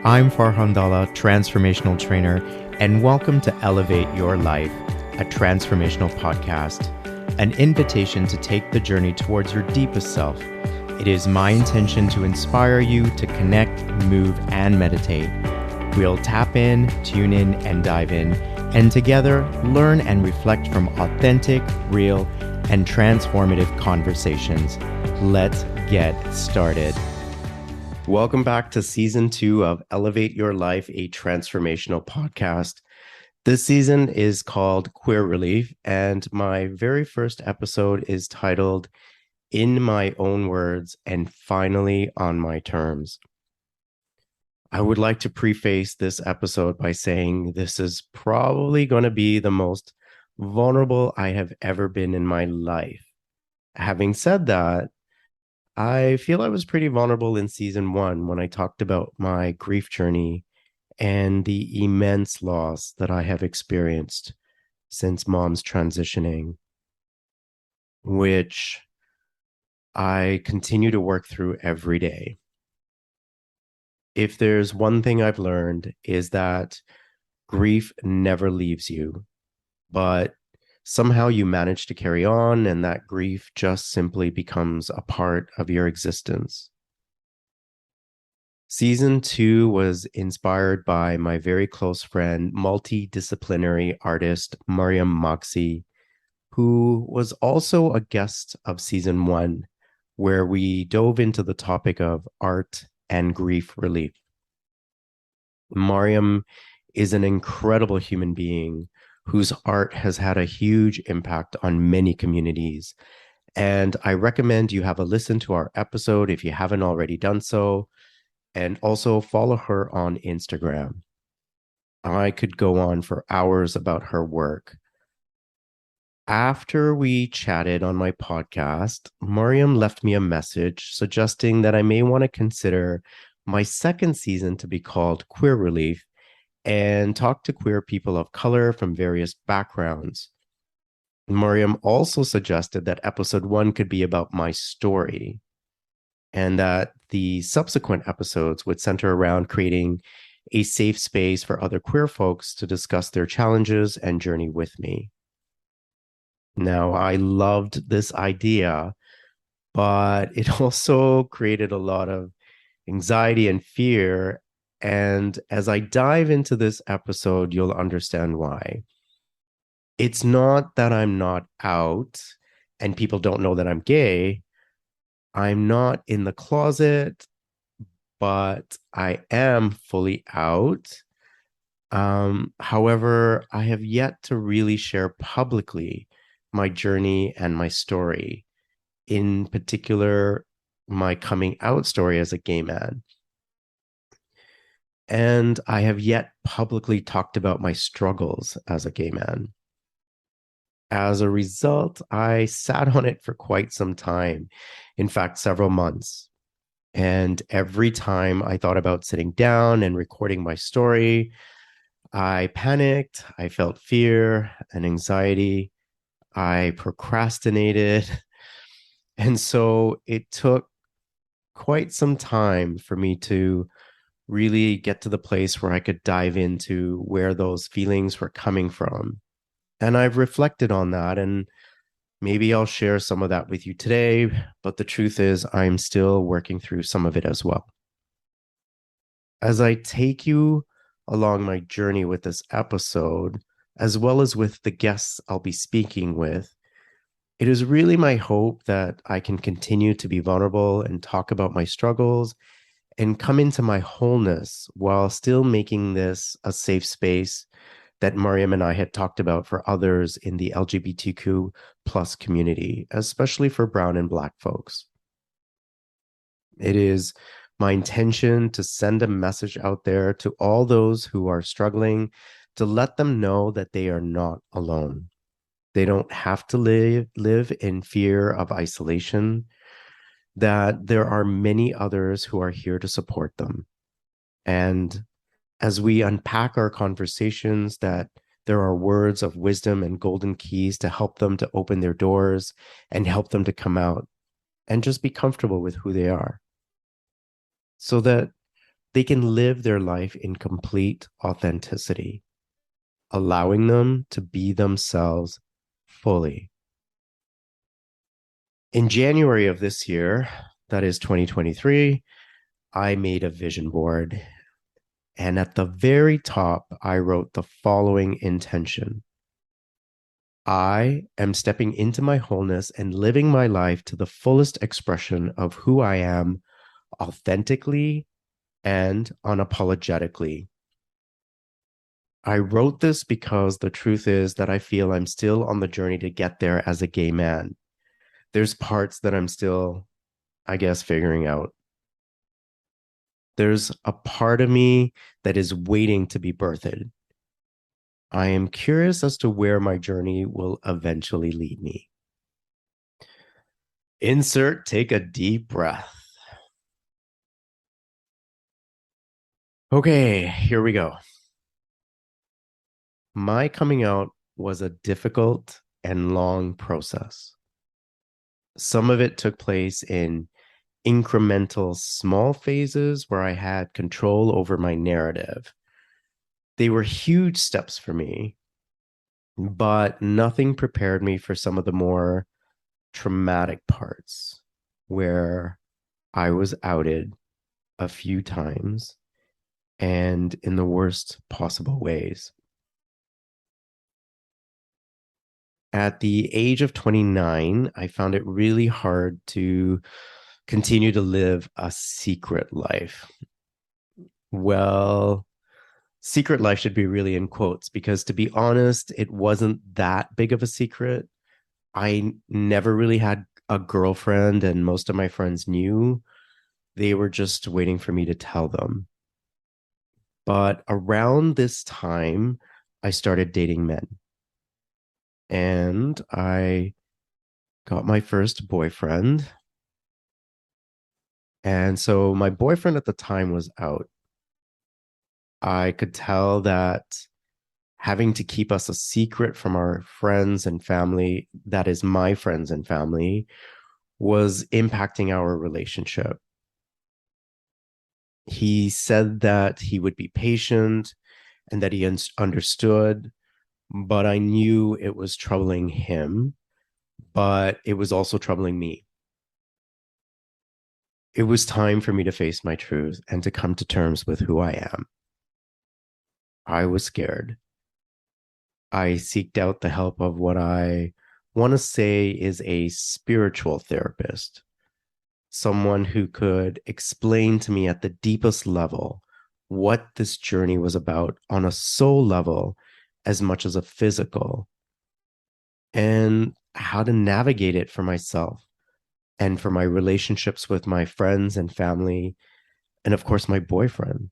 I'm Farhandala, transformational trainer, and welcome to Elevate Your Life, a transformational podcast, an invitation to take the journey towards your deepest self. It is my intention to inspire you to connect, move, and meditate. We'll tap in, tune in, and dive in, and together learn and reflect from authentic, real, and transformative conversations. Let's get started. Welcome back to season 2 of Elevate Your Life, a transformational podcast. This season is called Queer Relief, and my very first episode is titled In My Own Words and Finally on My Terms. I would like to preface this episode by saying this is probably going to be the most vulnerable I have ever been in my life. Having said that, I feel I was pretty vulnerable in season 1 when I talked about my grief journey and the immense loss that I have experienced since mom's transitioning, which I continue to work through every day. If there's one thing I've learned is that grief never leaves you, but somehow you manage to carry on, and that grief just simply becomes a part of your existence. Season 2 was inspired by my very close friend, multidisciplinary artist Mariam Moxie, who was also a guest of season 1, where we dove into the topic of art and grief relief. Mariam is an incredible human being whose art has had a huge impact on many communities. And I recommend you have a listen to our episode if you haven't already done so, and also follow her on Instagram. I could go on for hours about her work. After we chatted on my podcast, Mariam left me a message suggesting that I may want to consider my second season to be called Queer Relief and talk to queer people of color from various backgrounds. Mariam also suggested that episode 1 could be about my story, and that the subsequent episodes would center around creating a safe space for other queer folks to discuss their challenges and journey with me. Now, I loved this idea, but it also created a lot of anxiety and fear. And as I dive into this episode, you'll understand why. It's not that I'm not out and people don't know that I'm gay. I'm not in the closet, but I am fully out. However, I have yet to really share publicly my journey and my story, in particular, my coming out story as a gay man. And I have yet publicly talked about my struggles as a gay man. As a result, I sat on it for quite some time, in fact, several months. And every time I thought about sitting down and recording my story, I panicked, I felt fear and anxiety, I procrastinated. And so it took quite some time for me to really get to the place where I could dive into where those feelings were coming from. And I've reflected on that, and maybe I'll share some of that with you today. But the truth is, I'm still working through some of it as well. As I take you along my journey with this episode, as well as with the guests I'll be speaking with, it is really my hope that I can continue to be vulnerable and talk about my struggles and come into my wholeness while still making this a safe space that Mariam and I had talked about for others in the LGBTQ plus community, especially for brown and Black folks. It is my intention to send a message out there to all those who are struggling, to let them know that they are not alone. They don't have to live in fear of isolation, that there are many others who are here to support them. And as we unpack our conversations, that there are words of wisdom and golden keys to help them to open their doors and help them to come out and just be comfortable with who they are. So that they can live their life in complete authenticity, allowing them to be themselves fully. In January of this year, that is 2023, I made a vision board. And at the very top, I wrote the following intention: I am stepping into my wholeness and living my life to the fullest expression of who I am, authentically and unapologetically. I wrote this because the truth is that I feel I'm still on the journey to get there as a gay man. There's parts that I'm still, I guess, figuring out. There's a part of me that is waiting to be birthed. I am curious as to where my journey will eventually lead me. Insert, take a deep breath. Okay, here we go. My coming out was a difficult and long process. Some of it took place in incremental small phases where I had control over my narrative. They were huge steps for me, but nothing prepared me for some of the more traumatic parts where I was outed a few times and in the worst possible ways. At the age of 29, I found it really hard to continue to live a secret life. Well, secret life should be really in quotes because, to be honest, it wasn't that big of a secret. I never really had a girlfriend, and most of my friends knew. They were just waiting for me to tell them. But around this time, I started dating men, and I got my first boyfriend. And so my boyfriend at the time was out. I could tell that having to keep us a secret from our friends and family, that is my friends and family, was impacting our relationship. He said that he would be patient and that he understood, but I knew it was troubling him, but it was also troubling me. It was time for me to face my truth and to come to terms with who I am. I was scared. I seeked out the help of what I want to say is a spiritual therapist, someone who could explain to me at the deepest level what this journey was about on a soul level as much as a physical, and how to navigate it for myself and for my relationships with my friends and family, and of course, my boyfriend.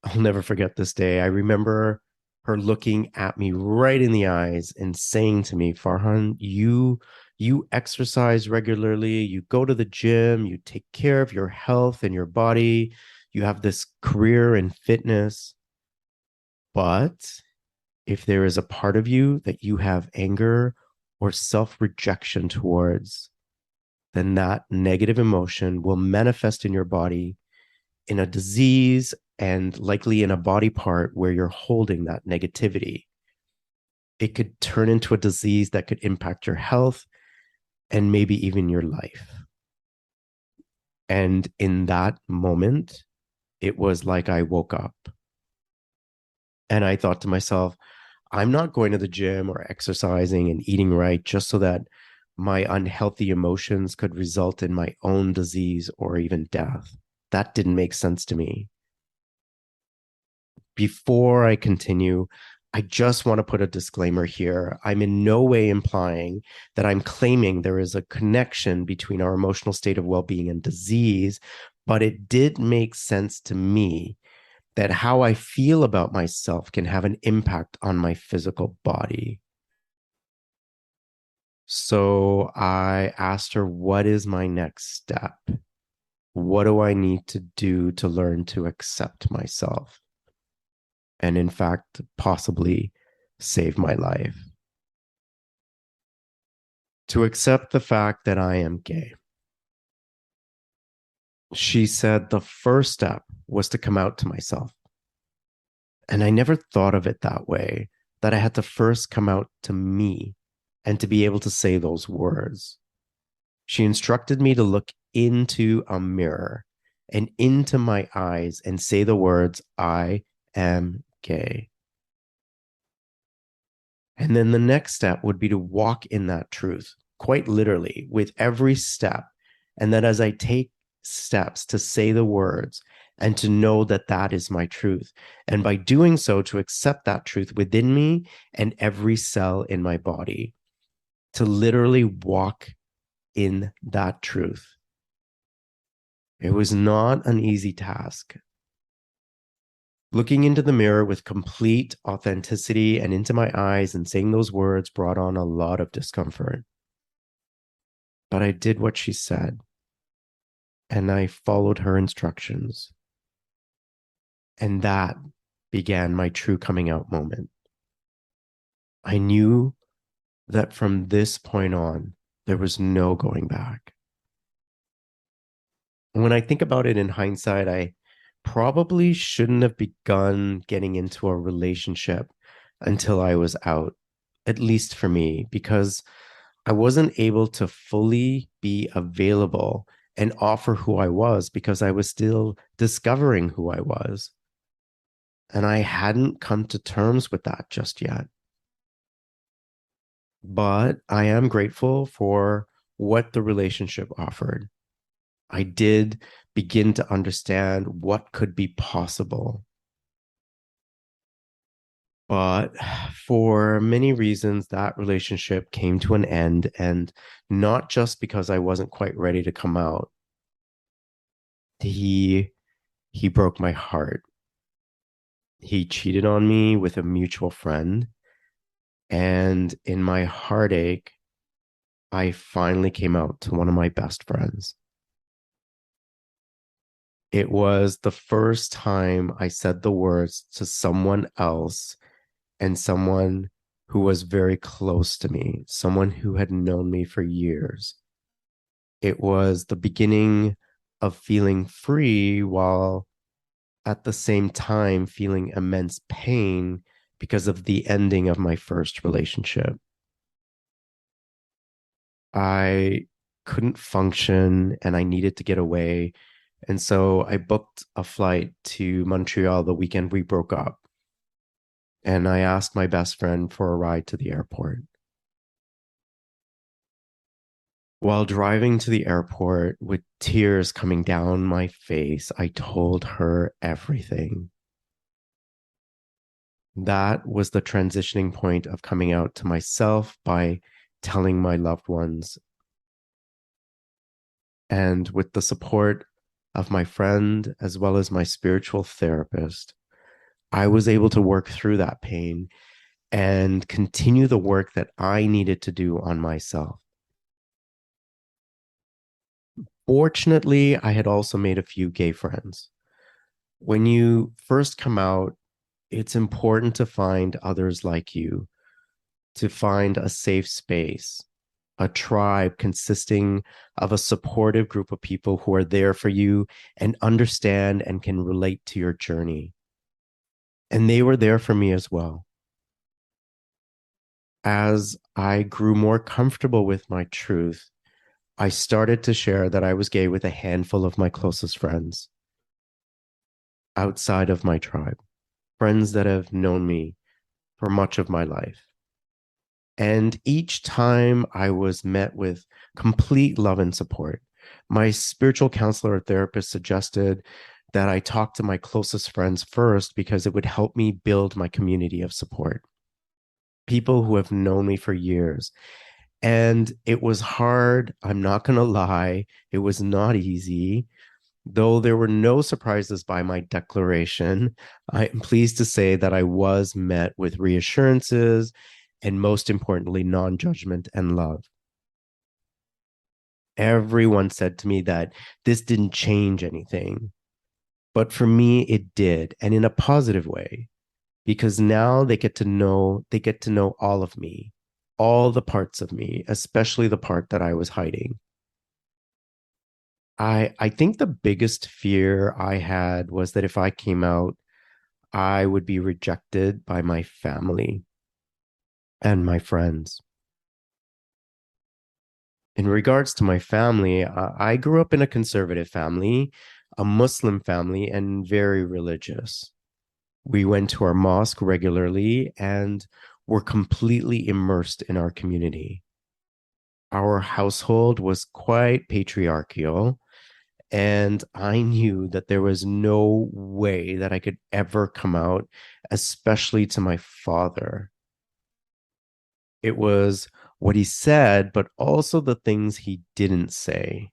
I'll never forget this day. I remember her looking at me right in the eyes and saying to me, Farhan, you exercise regularly, you go to the gym, you take care of your health and your body, you have this career in fitness. But if there is a part of you that you have anger or self-rejection towards, then that negative emotion will manifest in your body in a disease and likely in a body part where you're holding that negativity. It could turn into a disease that could impact your health and maybe even your life. And in that moment, it was like I woke up and I thought to myself, I'm not going to the gym or exercising and eating right just so that my unhealthy emotions could result in my own disease or even death. That didn't make sense to me. Before I continue, I just want to put a disclaimer here. I'm in no way implying that I'm claiming there is a connection between our emotional state of well being and disease, but it did make sense to me that how I feel about myself can have an impact on my physical body. So I asked her, what is my next step? What do I need to do to learn to accept myself? And in fact, possibly save my life. To accept the fact that I am gay. She said the first step was to come out to myself. And I never thought of it that way, that I had to first come out to me and to be able to say those words. She instructed me to look into a mirror and into my eyes and say the words, I am gay. And then the next step would be to walk in that truth, quite literally, with every step. And that as I take steps to say the words and to know that that is my truth. And by doing so, to accept that truth within me and every cell in my body, to literally walk in that truth. It was not an easy task. Looking into the mirror with complete authenticity and into my eyes and saying those words brought on a lot of discomfort. But I did what she said, and I followed her instructions. And that began my true coming out moment. I knew that from this point on, there was no going back. When I think about it in hindsight, I probably shouldn't have begun getting into a relationship until I was out, at least for me, because I wasn't able to fully be available and offer who I was because I was still discovering who I was. And I hadn't come to terms with that just yet. But I am grateful for what the relationship offered. I did begin to understand what could be possible. But for many reasons, that relationship came to an end, and not just because I wasn't quite ready to come out. He he broke my heart. He cheated on me with a mutual friend, and in my heartache, I finally came out to one of my best friends. It was the first time I said the words to someone else and someone who was very close to me, someone who had known me for years. It was the beginning of feeling free while at the same time feeling immense pain because of the ending of my first relationship. I couldn't function and I needed to get away. And so I booked a flight to Montreal the weekend we broke up. And I asked my best friend for a ride to the airport. While driving to the airport with tears coming down my face, I told her everything. That was the transitioning point of coming out to myself by telling my loved ones. And with the support of my friend, as well as my spiritual therapist, I was able to work through that pain and continue the work that I needed to do on myself. Fortunately, I had also made a few gay friends. When you first come out, it's important to find others like you, to find a safe space, a tribe consisting of a supportive group of people who are there for you and understand and can relate to your journey. And they were there for me as well. As I grew more comfortable with my truth, I started to share that I was gay with a handful of my closest friends outside of my tribe, friends that have known me for much of my life. And each time I was met with complete love and support. My spiritual counselor or therapist suggested that I talk to my closest friends first because it would help me build my community of support. People who have known me for years. And it was hard. I'm not going to lie. It was not easy. Though there were no surprises by my declaration, I am pleased to say that I was met with reassurances and, most importantly, non judgment and love. Everyone said to me that this didn't change anything. But for me, it did, and in a positive way, because now they get to know all of me, all the parts of me, especially the part that I was hiding. I think the biggest fear I had was that if I came out, I would be rejected by my family and my friends. In regards to my family, I grew up in a conservative family, a Muslim family, and very religious. We went to our mosque regularly and were completely immersed in our community. Our household was quite patriarchal, and I knew that there was no way that I could ever come out, especially to my father. It was what he said, but also the things he didn't say.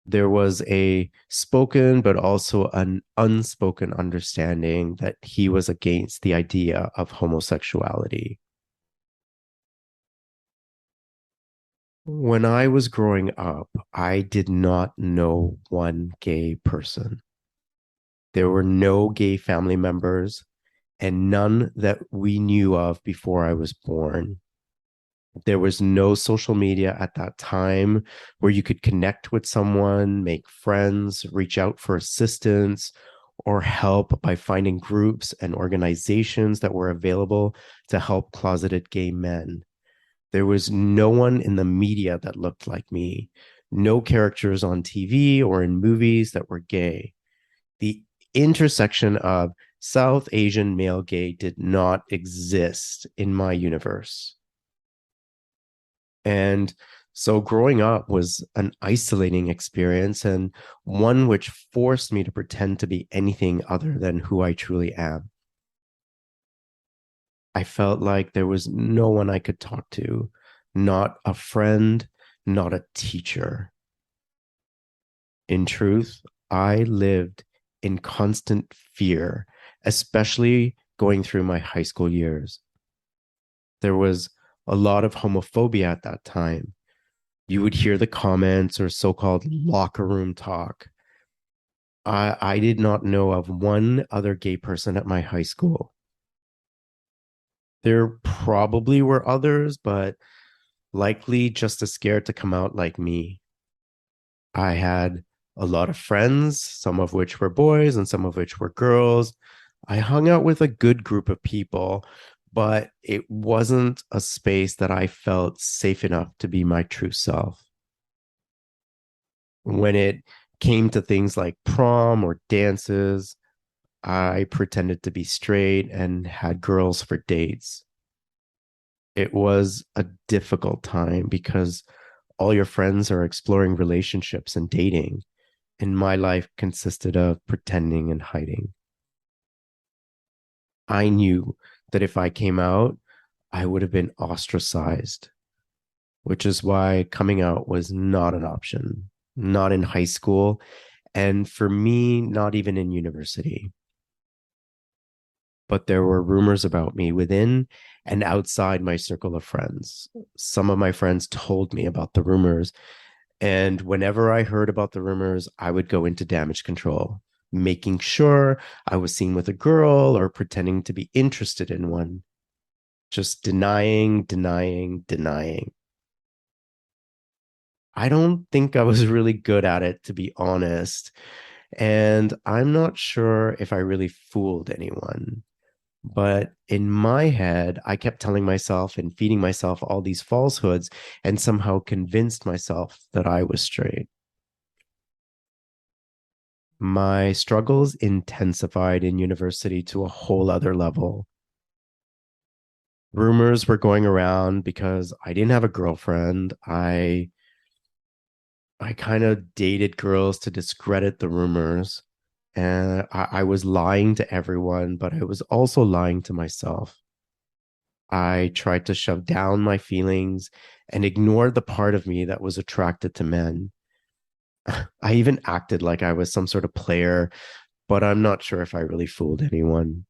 There was a spoken, but also an unspoken understanding that he was against the idea of homosexuality. When I was growing up, I did not know one gay person. There were no gay family members and none that we knew of before I was born. There was no social media at that time where you could connect with someone, make friends, reach out for assistance or help by finding groups and organizations that were available to help closeted gay men. There was no one in the media that looked like me, no characters on TV or in movies that were gay. The intersection of South Asian male gay did not exist in my universe. And so growing up was an isolating experience and one which forced me to pretend to be anything other than who I truly am. I felt like there was no one I could talk to, not a friend, not a teacher. In truth, I lived in constant fear, especially going through my high school years. There was a lot of homophobia at that time. You would hear the comments or so called locker room talk. I did not know of one other gay person at my high school. There probably were others, but likely just as scared to come out like me. I had a lot of friends, some of which were boys and some of which were girls. I hung out with a good group of people, but it wasn't a space that I felt safe enough to be my true self. When it came to things like prom or dances, I pretended to be straight and had girls for dates. It was a difficult time because all your friends are exploring relationships and dating, and my life consisted of pretending and hiding. I knew that if I came out, I would have been ostracized, which is why coming out was not an option, not in high school, and for me, not even in university. But there were rumors about me within and outside my circle of friends. Some of my friends told me about the rumors. And whenever I heard about the rumors, I would go into damage control, making sure I was seen with a girl or pretending to be interested in one, just denying, denying, denying. I don't think I was really good at it, to be honest. And I'm not sure if I really fooled anyone. But in my head, I kept telling myself and feeding myself all these falsehoods and somehow convinced myself that I was straight. My struggles intensified in university to a whole other level. Rumors were going around because I didn't have a girlfriend. I kind of dated girls to discredit the rumors. And I was lying to everyone, but I was also lying to myself. I tried to shove down my feelings and ignore the part of me that was attracted to men. I even acted like I was some sort of player, but I'm not sure if I really fooled anyone.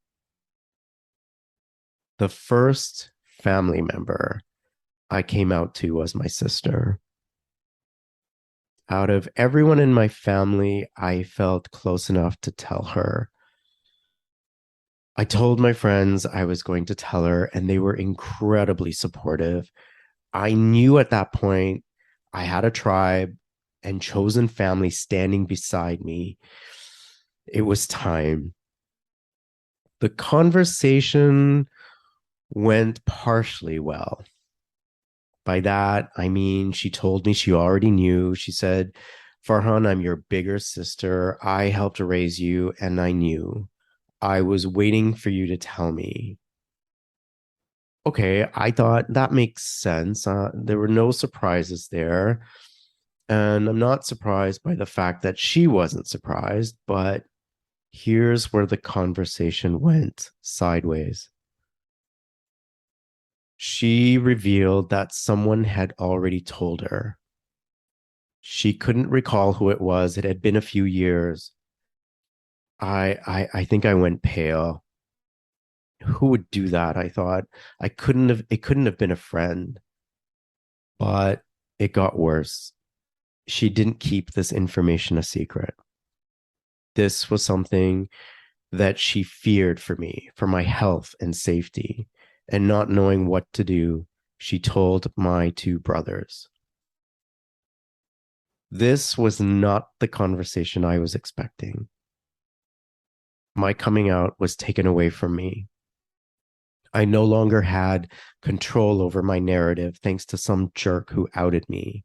The first family member I came out to was my sister. Out of everyone in my family, I felt close enough to tell her. I told my friends I was going to tell her, and they were incredibly supportive. I knew at that point I had a tribe and chosen family standing beside me, it was time. The conversation went partially well. By that, I mean, she told me she already knew. She said, Farhan, I'm your bigger sister. I helped raise you, and I knew. I was waiting for you to tell me. Okay, I thought that makes sense. There were no surprises there. And I'm not surprised by the fact that she wasn't surprised, but here's where the conversation went sideways. She revealed that someone had already told her. She couldn't recall who it was. It had been a few years. I think I went pale. Who would do that? I thought. It couldn't have been a friend. But it got worse. She didn't keep this information a secret. This was something that she feared for me, for my health and safety. And not knowing what to do, she told my two brothers. This was not the conversation I was expecting. My coming out was taken away from me. I no longer had control over my narrative thanks to some jerk who outed me.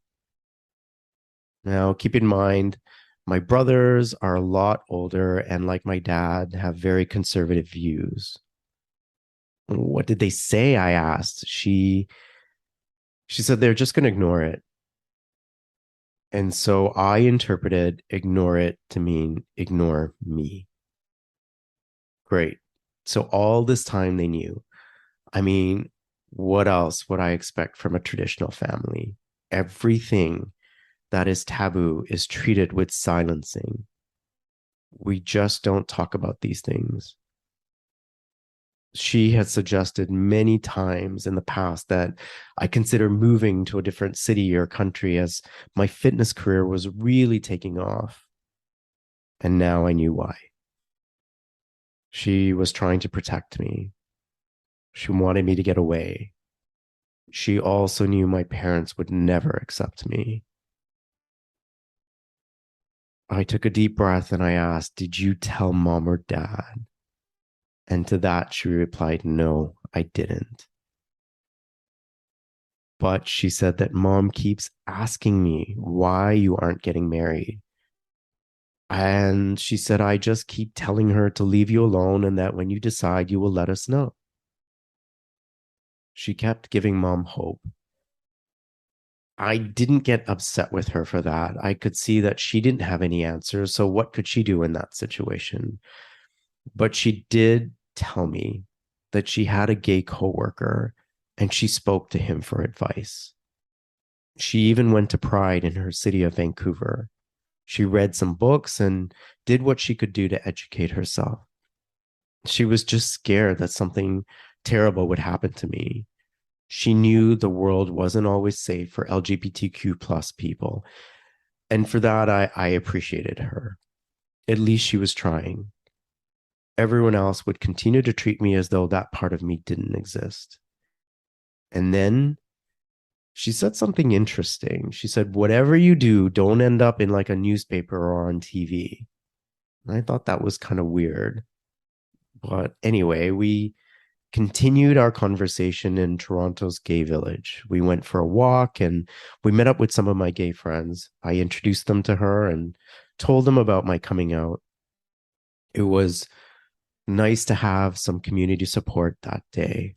Now, keep in mind, my brothers are a lot older and, like my dad, have very conservative views. What did they say? I asked. She said they're just going to ignore it. And so I interpreted ignore it to mean ignore me. Great. So all this time they knew. I mean, what else would I expect from a traditional family? Everything that is taboo is treated with silencing. We just don't talk about these things. She had suggested many times in the past that I consider moving to a different city or country as my fitness career was really taking off. And now I knew why. She was trying to protect me. She wanted me to get away. She also knew my parents would never accept me. I took a deep breath and I asked, did you tell mom or dad? And to that, she replied, no, I didn't. But she said that mom keeps asking me why you aren't getting married. And she said, I just keep telling her to leave you alone and that when you decide, you will let us know. She kept giving mom hope. I didn't get upset with her for that. I could see that she didn't have any answers. So what could she do in that situation? But she did tell me that she had a gay coworker and she spoke to him for advice. She even went to Pride in her city of Vancouver. She read some books and did what she could do to educate herself. She was just scared that something terrible would happen to me. She knew the world wasn't always safe for LGBTQ plus people. And for that, I appreciated her. At least she was trying. Everyone else would continue to treat me as though that part of me didn't exist. And then she said something interesting. She said, whatever you do, don't end up in like a newspaper or on TV. And I thought that was kind of weird. But anyway, we continued our conversation in Toronto's gay village. We went for a walk and we met up with some of my gay friends. I introduced them to her and told them about my coming out. It was nice to have some community support that day.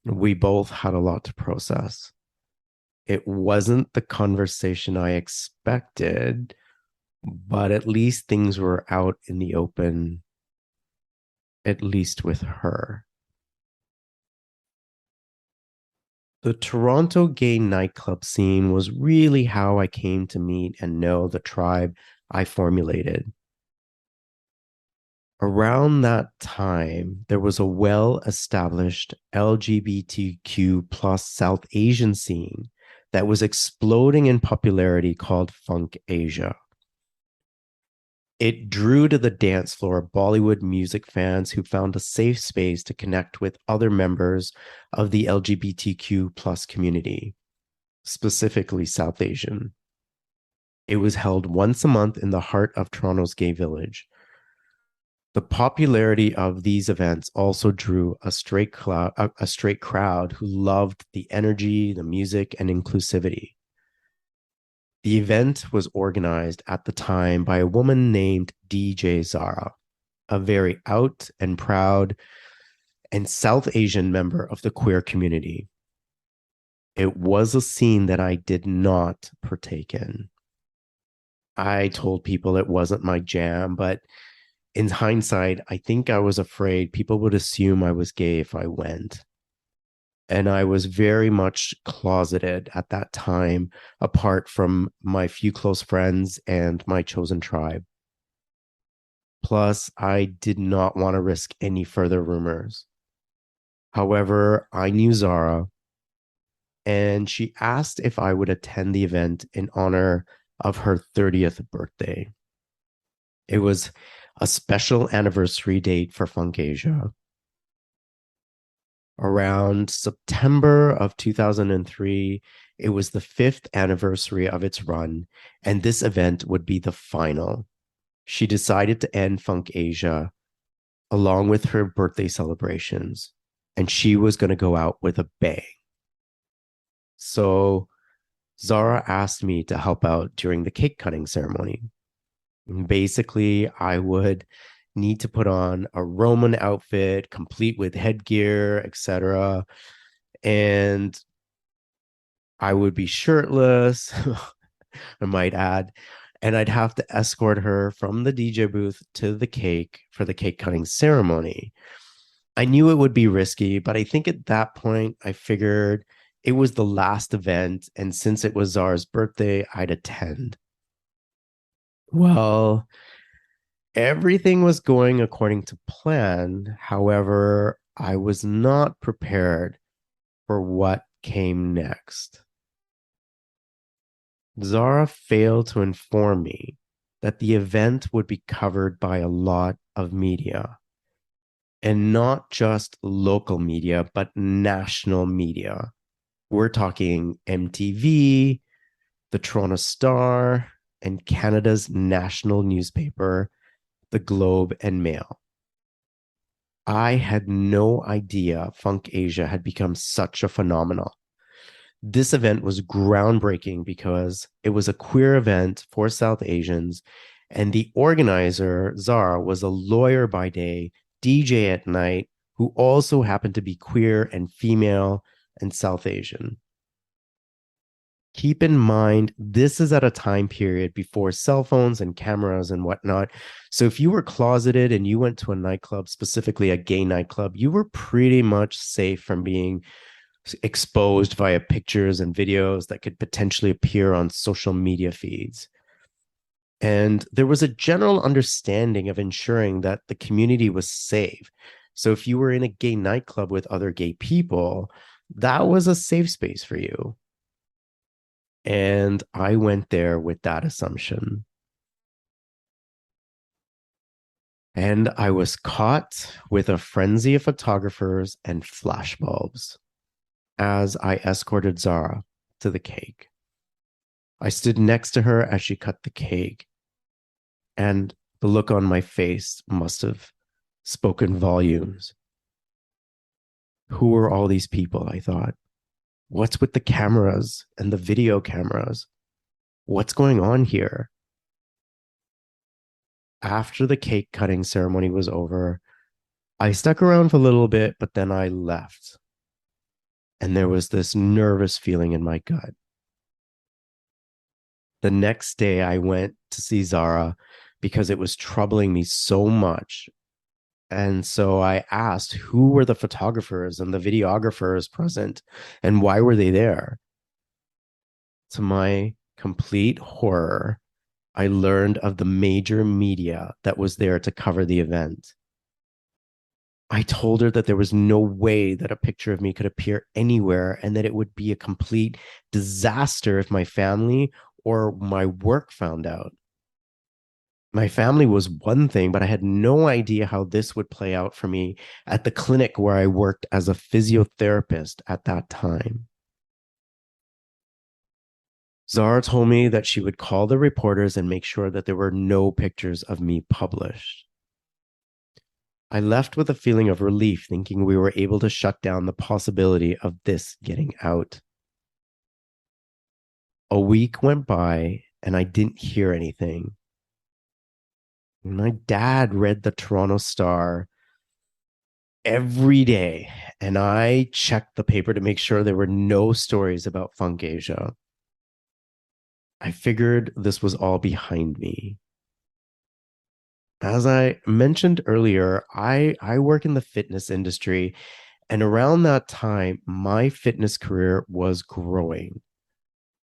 We both had a lot to process. It wasn't the conversation I expected, but at least things were out in the open, at least with her. The Toronto gay nightclub scene was really how I came to meet and know the tribe I formulated. Around that time, there was a well-established LGBTQ plus South Asian scene that was exploding in popularity called Funk Asia. It drew to the dance floor Bollywood music fans who found a safe space to connect with other members of the LGBTQ plus community, specifically South Asian. It was held once a month in the heart of Toronto's gay village. The popularity of these events also drew a straight crowd who loved the energy, the music, and inclusivity. The event was organized at the time by a woman named DJ Zara, a very out and proud and South Asian member of the queer community. It was a scene that I did not partake in. I told people it wasn't my jam, but in hindsight, I think I was afraid people would assume I was gay if I went. And I was very much closeted at that time, apart from my few close friends and my chosen tribe. Plus, I did not want to risk any further rumors. However, I knew Zara, and she asked if I would attend the event in honor of her 30th birthday. It was a special anniversary date for Funk Asia. Around September of 2003, it was the fifth anniversary of its run, and this event would be the final. She decided to end Funk Asia along with her birthday celebrations, and she was going to go out with a bang. So Zara asked me to help out during the cake cutting ceremony. And basically, I would need to put on a Roman outfit, complete with headgear, etc. And I would be shirtless, I might add, and I'd have to escort her from the DJ booth to the cake for the cake cutting ceremony. I knew it would be risky, but I think at that point, I figured it was the last event. And since it was Zara's birthday, I'd attend. Well, everything was going according to plan. However, I was not prepared for what came next. Zara failed to inform me that the event would be covered by a lot of media, and not just local media, but national media. We're talking MTV, the Toronto Star, and Canada's national newspaper, the Globe and Mail. I had no idea Funk Asia had become such a phenomenon. This event was groundbreaking because it was a queer event for South Asians, and the organizer, Zara, was a lawyer by day, DJ at night, who also happened to be queer and female and South Asian. Keep in mind, this is at a time period before cell phones and cameras and whatnot. So if you were closeted and you went to a nightclub, specifically a gay nightclub, you were pretty much safe from being exposed via pictures and videos that could potentially appear on social media feeds. And there was a general understanding of ensuring that the community was safe. So if you were in a gay nightclub with other gay people, that was a safe space for you. And I went there with that assumption. And I was caught with a frenzy of photographers and flashbulbs as I escorted Zara to the cake. I stood next to her as she cut the cake, and the look on my face must have spoken volumes. Who are all these people? I thought. What's with the cameras and the video cameras? What's going on here? After the cake cutting ceremony was over, I stuck around for a little bit, but then I left. And there was this nervous feeling in my gut. The next day, I went to see Zara because it was troubling me so much. And so I asked who were the photographers and the videographers present and why were they there? To my complete horror, I learned of the major media that was there to cover the event. I told her that there was no way that a picture of me could appear anywhere and that it would be a complete disaster if my family or my work found out. My family was one thing, but I had no idea how this would play out for me at the clinic where I worked as a physiotherapist at that time. Zara told me that she would call the reporters and make sure that there were no pictures of me published. I left with a feeling of relief, thinking we were able to shut down the possibility of this getting out. A week went by and I didn't hear anything. My dad read the Toronto Star every day, and I checked the paper to make sure there were no stories about Funkasia. I figured this was all behind me. As I mentioned earlier, I work in the fitness industry, and around that time, my fitness career was growing.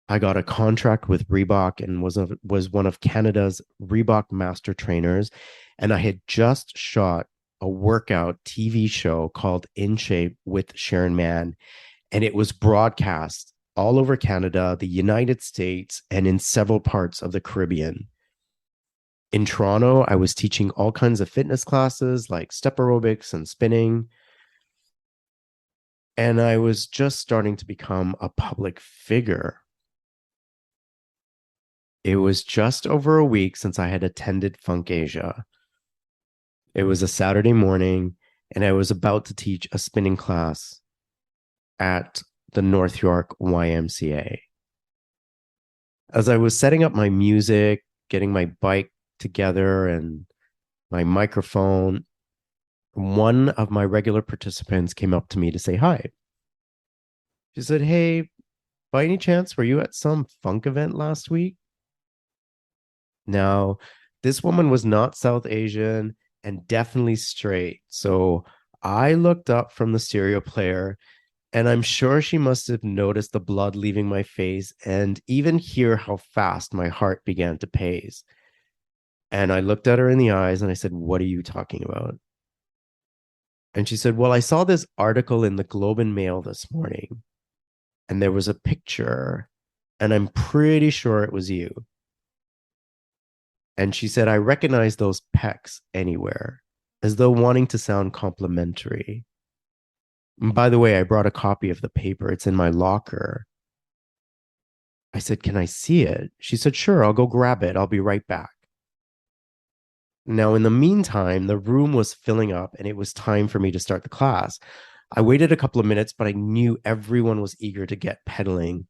I got a contract with Reebok and was one of Canada's Reebok master trainers, and I had just shot a workout TV show called In Shape with Sharon Mann, and it was broadcast all over Canada, the United States, and in several parts of the Caribbean. In Toronto, I was teaching all kinds of fitness classes like step aerobics and spinning, and I was just starting to become a public figure. It was just over a week since I had attended Funkasia. It was a Saturday morning, and I was about to teach a spinning class at the North York YMCA. As I was setting up my music, getting my bike together and my microphone, one of my regular participants came up to me to say hi. She said, "Hey, by any chance, were you at some funk event last week?" Now, this woman was not South Asian and definitely straight. So I looked up from the stereo player, and I'm sure she must have noticed the blood leaving my face and even hear how fast my heart began to pace. And I looked at her in the eyes and I said, "What are you talking about?" And she said, "Well, I saw this article in the Globe and Mail this morning, and there was a picture, and I'm pretty sure it was you." And she said, "I recognize those pecs anywhere," as though wanting to sound complimentary. And by the way, I brought a copy of the paper. It's in my locker. I said, "Can I see it?" She said, "Sure, I'll go grab it. I'll be right back." Now, in the meantime, the room was filling up and it was time for me to start the class. I waited a couple of minutes, but I knew everyone was eager to get pedaling.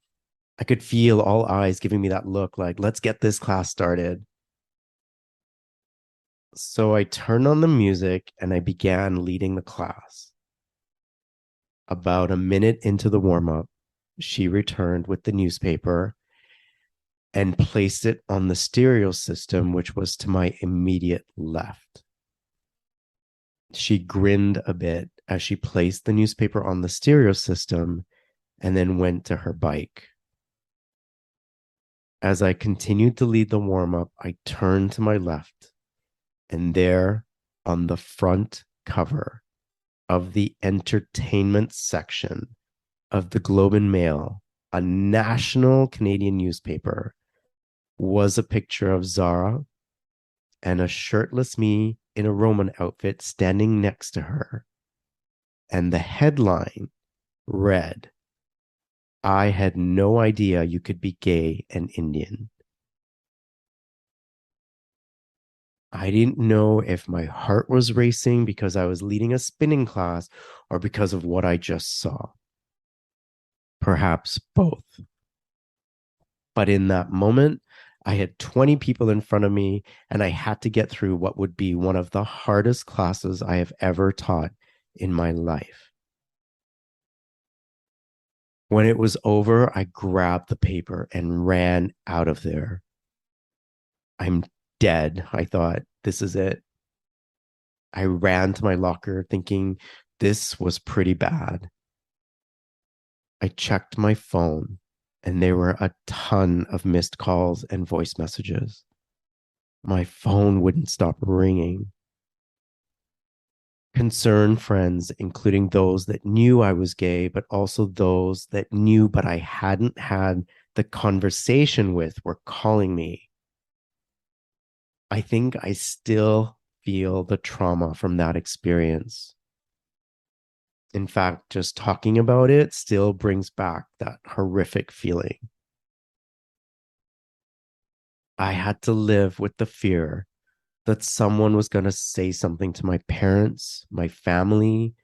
I could feel all eyes giving me that look like, let's get this class started. So I turned on the music and I began leading the class. About a minute into the warm up, she returned with the newspaper and placed it on the stereo system, which was to my immediate left. She grinned a bit as she placed the newspaper on the stereo system and then went to her bike. As I continued to lead the warm up, I turned to my left, and there on the front cover of the entertainment section of the Globe and Mail, a national Canadian newspaper, was a picture of Zara and a shirtless me in a Roman outfit standing next to her. And the headline read, "I had no idea you could be gay and Indian." I didn't know if my heart was racing because I was leading a spinning class or because of what I just saw. Perhaps both. But in that moment, I had 20 people in front of me, and I had to get through what would be one of the hardest classes I have ever taught in my life. When it was over, I grabbed the paper and ran out of there. I'm dead, I thought. This is it. I ran to my locker thinking this was pretty bad. I checked my phone, and there were a ton of missed calls and voice messages. My phone wouldn't stop ringing. Concerned friends, including those that knew I was gay, but also those that knew but I hadn't had the conversation with, were calling me. I think I still feel the trauma from that experience. In fact, just talking about it still brings back that horrific feeling. I had to live with the fear that someone was going to say something to my parents, my family,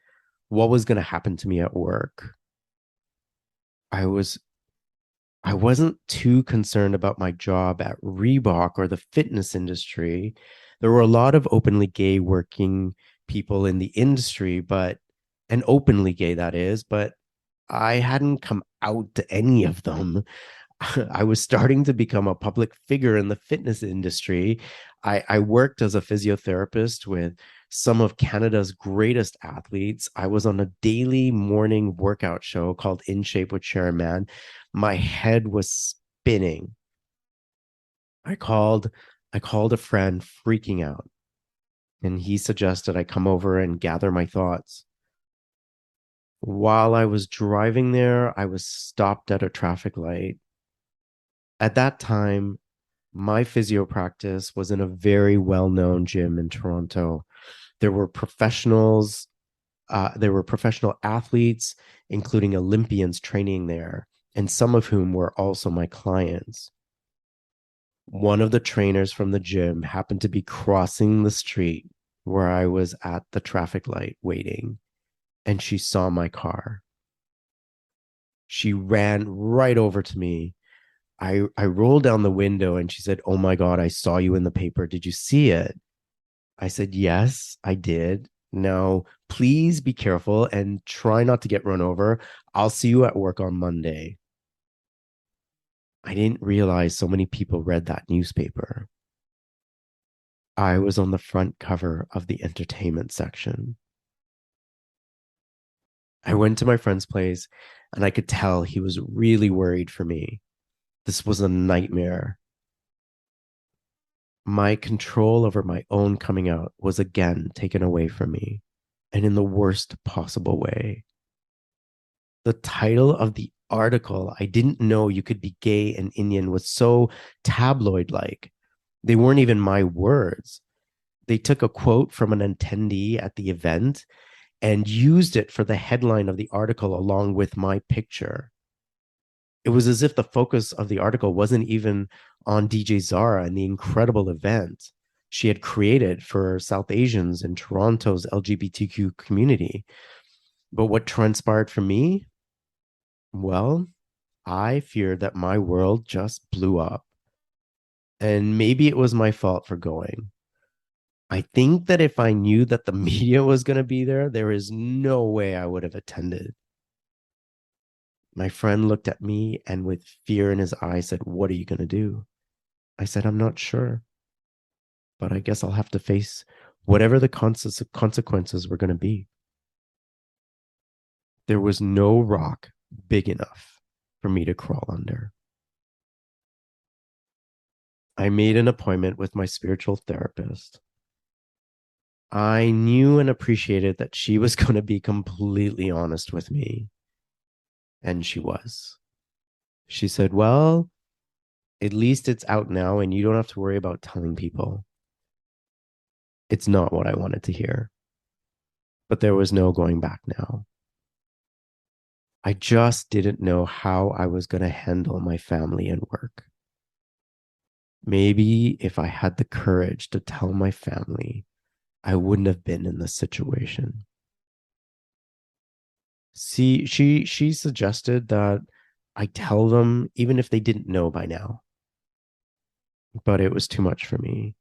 what was going to happen to me at work. I was I wasn't too concerned about my job at Reebok or the fitness industry. There were a lot of openly gay working people in the industry, but and openly gay that is, but I hadn't come out to any of them. I was starting to become a public figure in the fitness industry. I worked as a physiotherapist with some of Canada's greatest athletes. I was on a daily morning workout show called In Shape with Sharon Man. My head was spinning. I called I called a friend freaking out, and he suggested I come over and gather my thoughts. While I was driving there, I was stopped at a traffic light. At that time, my physio practice was in a very well-known gym in Toronto. There were professionals, there were professional athletes, including Olympians training there, and some of whom were also my clients. One of the trainers from the gym happened to be crossing the street where I was at the traffic light waiting, and she saw my car. She ran right over to me. I rolled down the window and she said, "Oh my God, I saw you in the paper. Did you see it?" I said, "Yes, I did. Now, please be careful and try not to get run over. I'll see you at work on Monday." I didn't realize so many people read that newspaper. I was on the front cover of the entertainment section. I went to my friend's place and I could tell he was really worried for me. This was a nightmare. My control over my own coming out was again taken away from me, and in the worst possible way. The title of the article, "I didn't know you could be gay and Indian," was so tabloid like. They weren't even my words. They took a quote from an attendee at the event and used it for the headline of the article along with my picture. It was as if the focus of the article wasn't even on DJ Zara and the incredible event she had created for South Asians in Toronto's LGBTQ community. But what transpired for me? Well, I feared that my world just blew up. And maybe it was my fault for going. I think that if I knew that the media was going to be there, there is no way I would have attended. My friend looked at me and with fear in his eyes said, "What are you going to do?" I said, "I'm not sure, but I guess I'll have to face whatever the consequences were going to be." There was no rock big enough for me to crawl under. I made an appointment with my spiritual therapist. I knew and appreciated that she was going to be completely honest with me. And she was. She said, "Well, at least it's out now and you don't have to worry about telling people." It's not what I wanted to hear, but there was no going back now. I just didn't know how I was going to handle my family and work. Maybe if I had the courage to tell my family, I wouldn't have been in this situation. See, she suggested that I tell them even if they didn't know by now, but it was too much for me.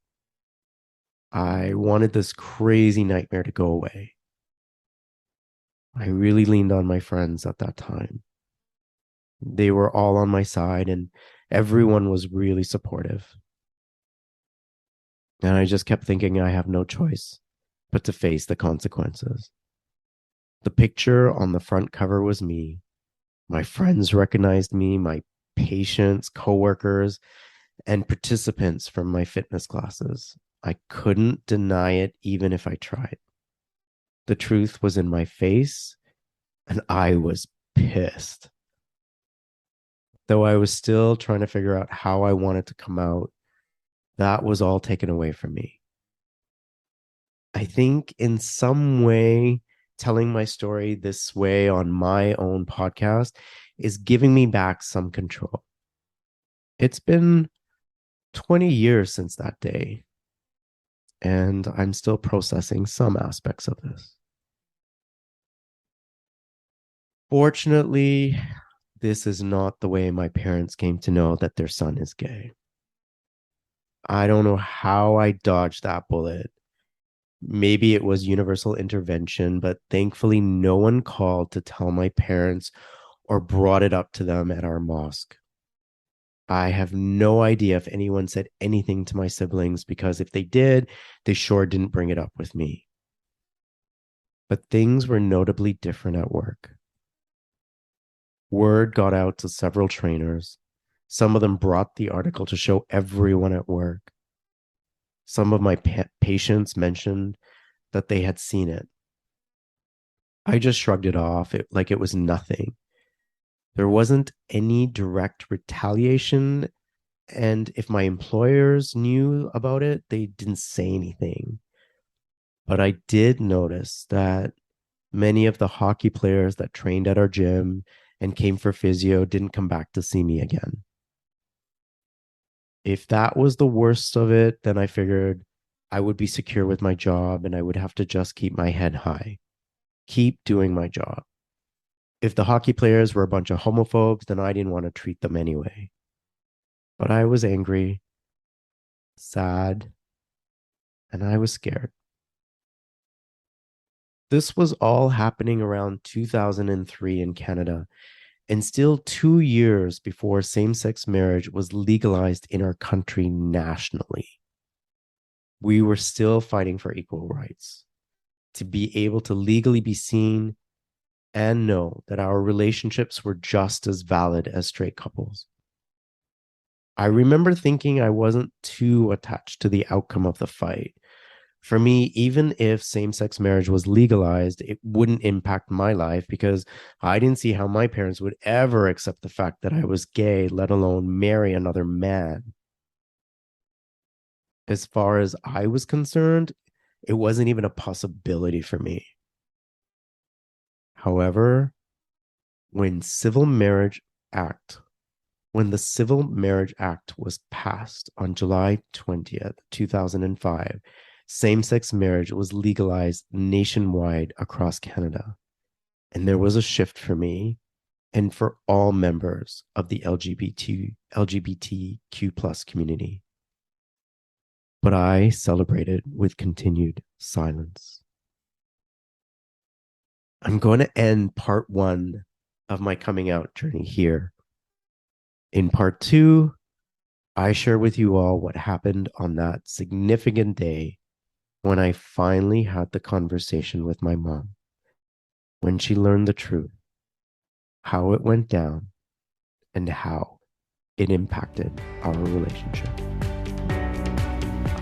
I wanted this crazy nightmare to go away. I really leaned on my friends at that time. They were all on my side and everyone was really supportive. And I just kept thinking I have no choice but to face the consequences. The picture on the front cover was me. My friends recognized me, my patients, coworkers, and participants from my fitness classes. I couldn't deny it even if I tried. The truth was in my face, and I was pissed. Though I was still trying to figure out how I wanted to come out, that was all taken away from me. I think in some way, telling my story this way on my own podcast is giving me back some control. It's been 20 years since that day, and I'm still processing some aspects of this. Fortunately, this is not the way my parents came to know that their son is gay. I don't know how I dodged that bullet. Maybe it was universal intervention, but thankfully, no one called to tell my parents or brought it up to them at our mosque. I have no idea if anyone said anything to my siblings, because if they did, they sure didn't bring it up with me. But things were notably different at work. Word got out to several trainers. Some of them brought the article to show everyone at work. Some of my patients mentioned that they had seen it. I just shrugged it off like it was nothing. There wasn't any direct retaliation, and if my employers knew about it, they didn't say anything. But I did notice that many of the hockey players that trained at our gym and came for physio didn't come back to see me again. If that was the worst of it, then I figured I would be secure with my job and I would have to just keep my head high, keep doing my job. If the hockey players were a bunch of homophobes, then I didn't want to treat them anyway. But I was angry, sad, and I was scared. This was all happening around 2003 in Canada, and still 2 years before same-sex marriage was legalized in our country nationally. We were still fighting for equal rights, to be able to legally be seen and know that our relationships were just as valid as straight couples. I remember thinking I wasn't too attached to the outcome of the fight. For me, even if same-sex marriage was legalized, it wouldn't impact my life because I didn't see how my parents would ever accept the fact that I was gay, let alone marry another man. As far as I was concerned, it wasn't even a possibility for me. However, when the Civil Marriage Act was passed on July 20th, 2005, same-sex marriage was legalized nationwide across Canada. And there was a shift for me and for all members of the LGBTQ plus community. But I celebrated with continued silence. I'm going to end part 1 of my coming out journey here. In part 2, I share with you all what happened on that significant day when I finally had the conversation with my mom, when she learned the truth, how it went down, and how it impacted our relationship.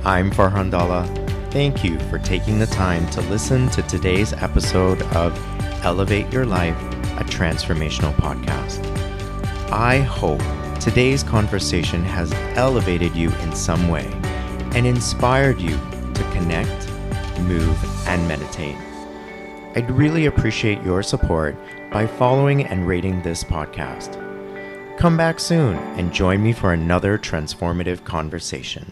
I'm Farhan Dalla. Thank you for taking the time to listen to today's episode of Elevate Your Life, a transformational podcast. I hope today's conversation has elevated you in some way and inspired you to connect, move, and meditate. I'd really appreciate your support by following and rating this podcast. Come back soon and join me for another transformative conversation.